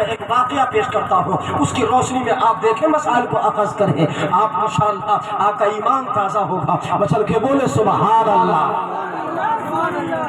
میں ایک واقعہ پیش کرتا ہوں، اس کی روشنی میں آپ دیکھیں مسائل کو اخذ کریں، آپ انشاءاللہ آپ کا ایمان تازہ ہوگا۔ بچل کے بولے سبحان اللہ۔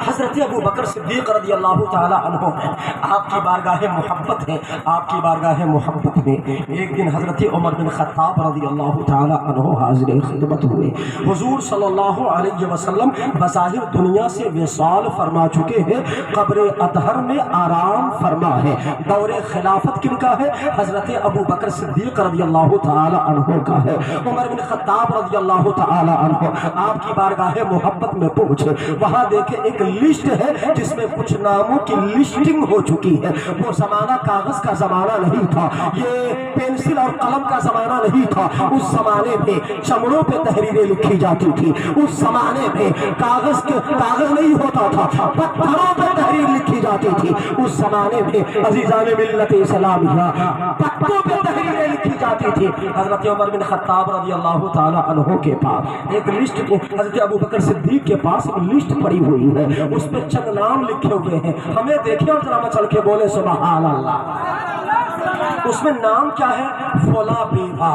حضرت ابو بکر صدیق رضی اللہ تعالی عنہ ہے، آپ کی بارگاہ محبت ہے، آپ کی بارگاہ محبت میں ایک دن حضرت عمر بن خطاب رضی اللہ تعالی عنہ حاضر خدمت ہوئے۔ حضور صلی اللہ علیہ وسلم بظاہر دنیا سے وصال فرما چکے ہیں، قبر اطہر میں آرام فرما ہے۔ دور خلافت کن کا ہے؟ حضرت ابو بکر صدیق رضی اللہ تعالی عنہ کا ہے۔ عمر بن خطاب رضی اللہ تعالی عنہ آپ کی بارگاہ محبت میں پہنچے، وہاں دیکھے ایک لسٹ ہے جس میں کچھ ناموں کی لسٹنگ ہو چکی ہے۔ وہ زمانہ کاغذ کا زمانہ نہیں تھا، یہ پینسل اور قلم کا زمانہ نہیں تھا، اس زمانے میں چمڑوں پہ تحریریں لکھی جاتی تھی، اس زمانے میں کاغذ نہیں ہوتا تھا، پتھروں پہ تحریر لکھی جاتی تھی، اس زمانے میں عزیزان ملت اسلامیہ پتھروں پہ تحریریں لکھی جاتی تھی۔ حضرت عمر بن خطاب رضی اللہ تعالی عنہ کے پاس ایک لسٹ، حضرت ابو بکر صدیق کے پاس ایک لسٹ پڑی ہوئی ہے، اس پہ چند نام لکھے ہوئے ہیں، ہمیں دیکھیں اور ذرا چل کے بولے سبحان اللہ۔ اس میں نام کیا ہے؟ فلاں بیوہ،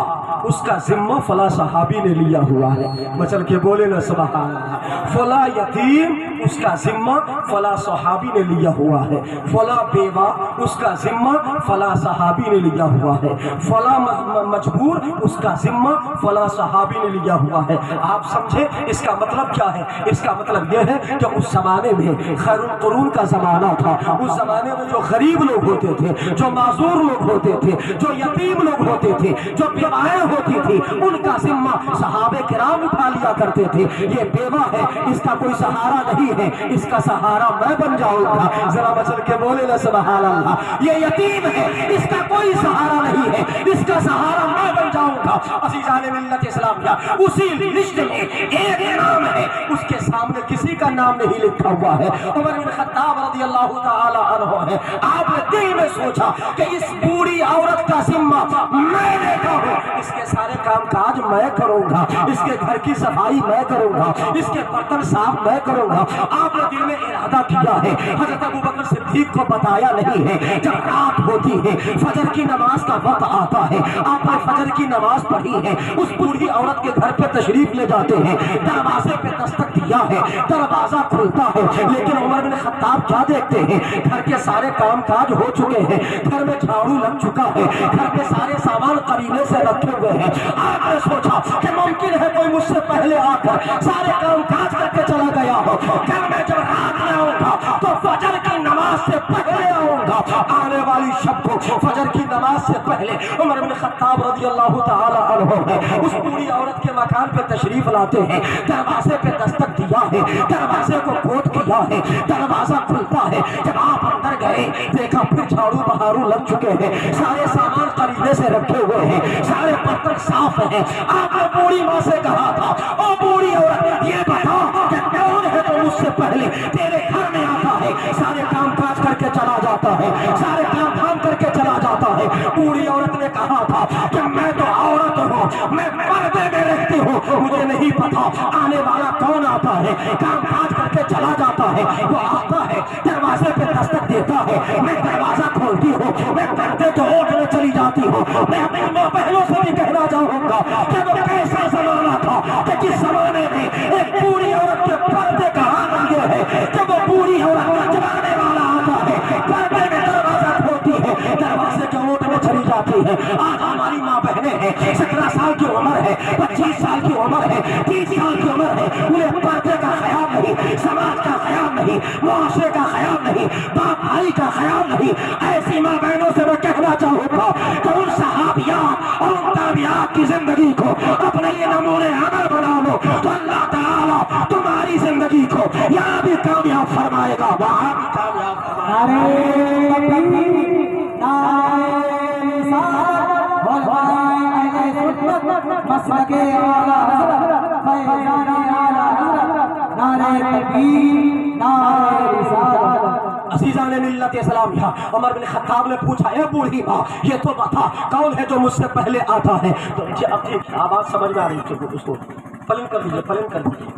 اس کا ذمہ فلاں صحابی نے لیا ہوا ہے، مچل کے بولے نا سبحان اللہ۔ فلاں یتیم، اس کا ذمہ فلاں صحابی نے لیا ہوا ہے۔ فلاں بیوہ، اس کا ذمہ فلاں صحابی نے لیا ہوا ہے۔ فلاں مجبور، اس کا ذمہ فلاں صحابی نے لیا ہوا ہے۔ آپ سمجھے اس کا مطلب کیا ہے؟ اس کا مطلب یہ ہے کہ اس زمانے میں خیر القرون کا زمانہ تھا، اس زمانے میں جو غریب لوگ ہوتے تھے، جو معذور لوگ ہوتے تھے، جو یتیم لوگ ہوتے تھے، جو بیوائیں ہوتی تھی، ان کا ذمہ صحابہ کرام اٹھا لیا کرتے تھے۔ یہ بیوہ ہے، اس کا کوئی سہارا نہیں ہے، اس کا سہارا میں بن جاؤں گا، ذرا بچل کے بولے نا سبحان اللہ۔ یہ یتیم ہے، اس کا کوئی سہارا نہیں ہے، اس کا سہارا میں بن جاؤں گا۔ عزیزان ملت اسلامیہ اسی لسٹ میں ایک نام ہے، اس کے سامنے کسی کا نام نہیں لکھا ہوا ہے، عمر بن خطاب رضی اللہ تعالی عنہ ہے۔ آپ نے دل میں سوچا کہ اس بوڑھی عورت کا ذمہ میں لیتا ہوں، اس کے سارے کام کاج میں کروں گا، اس کے گھر کی صفائی میں کروں گا، اس کے برتن صاف میں کروں گا۔ آپ نے دل میں ارادہ کیا ہے، حضرت ابو بکر صدیق کو بتایا نہیں ہے۔ جب رات ہوتی ہے، فجر کی نماز کا وقت آتا ہے، آپ نے فجر کی نماز پڑھی ہے، اس بوڑھی عورت کے گھر پہ تشریف لے جاتے ہیں، دروازے پہ دستک دیا ہے، دروازہ کھلتا ہے، لیکن عمر بن خطاب کیا دیکھتے ہیں؟ گھر کے سارے کام کاج ہو چکے ہیں، گھر میں جھاڑو لگ چکا ہے، گھر کے سارے سامان قریبے سے رکھے ہوئے ہیں۔ آپ نے سوچا کہ ممکن ہے کوئی مجھ سے پہلے آ کر سارے کام کاج کر کے چلا گیا ہو، گھر میں جب رات میں آؤں گا تو فجر کی نماز سے پہلے آؤں گا۔ آنے والی شب کو فجر کی نماز سے پہلے عمر بن خطاب رضی اللہ تعالی عنہ ہے، اس بوڑھی عورت کے مکان پہ تشریف لاتے ہیں، دروازے پہ دستک دیا ہے، دروازے کو کھود کیا ہے، دروازہ کھلتا ہے۔ جب آپ اندر گئے دیکھا پھر جھاڑو بہارو لگ چکے ہیں، سارے سامان قریبے سے رکھے ہوئے ہیں، سارے برتن صاف ہیں۔ آپ نے بوڑھی ماں سے کہا تھا، او بوڑھی عورت یہ بتا کہ کون ہے تو مجھ سے پہلے تیرے گھر میں آتا ہے، سارے کام کاج کر کے چلا جاتا ہے، سارے کام کام کر کے چلا جاتا ہے۔ بوڑھی عورت نے کہا تھا کہ میں تو عورت ہوں، میں پردے میں رہتی ہوں، مجھے نہیں پتا آنے والا کون آتا ہے، کام کاج کر کے چلا جاتا ہے۔ وہ آتا ہے، دروازے پہ دستک دیتا ہے، میں دروازہ کھولتی ہوں، میں پردے کو اوڑھنے چلی جاتی ہوں۔ میں اپنے ماں بہنوں سے بھی کہنا چاہوں گا کہ وہ کیسا زمانہ تھا کہ جس زمانے میں ایک بوڑھی عورت کے پردے کا حال یہ ہے کہ وہ بوڑھی عورت جلانے والا آتا ہے، پردے میں دروازہ کھولتی ہے، دروازے کے اوٹ میں چلی جاتی ہے۔ آج ہماری ماں بہنیں ہیں، 17 سال کی عمر ہے، 25 سال کی عمر ہے، 30 سال کی عمر ہے، انہیں پردے کا خیال نہیں، سماج کا خیال نہیں، معاشرے کا خیال نہیں، باپ بھائی کا خیال نہیں۔ ایسی ماں بہنوں سے میں کہنا چاہوں گا کہ ان صحابیات اور ان تابعات کی زندگی کو اپنے لیے نمونے عمل بنا لو تو اللہ تعالیٰ تمہاری زندگی کو یہاں بھی کامیاب فرمائے گا، وہاں بھی کامیاب فرمائے عزیزان ملت اسلامیہ۔ عمر بن خطاب نے پوچھا، اے بوڑھی ماں یہ تو بتا کون ہے جو مجھ سے پہلے آتا ہے؟ تو اپنی آواز سمجھ میں آ رہی ہے، اس کو پلن کر دیجیے، پلن کر دیجیے۔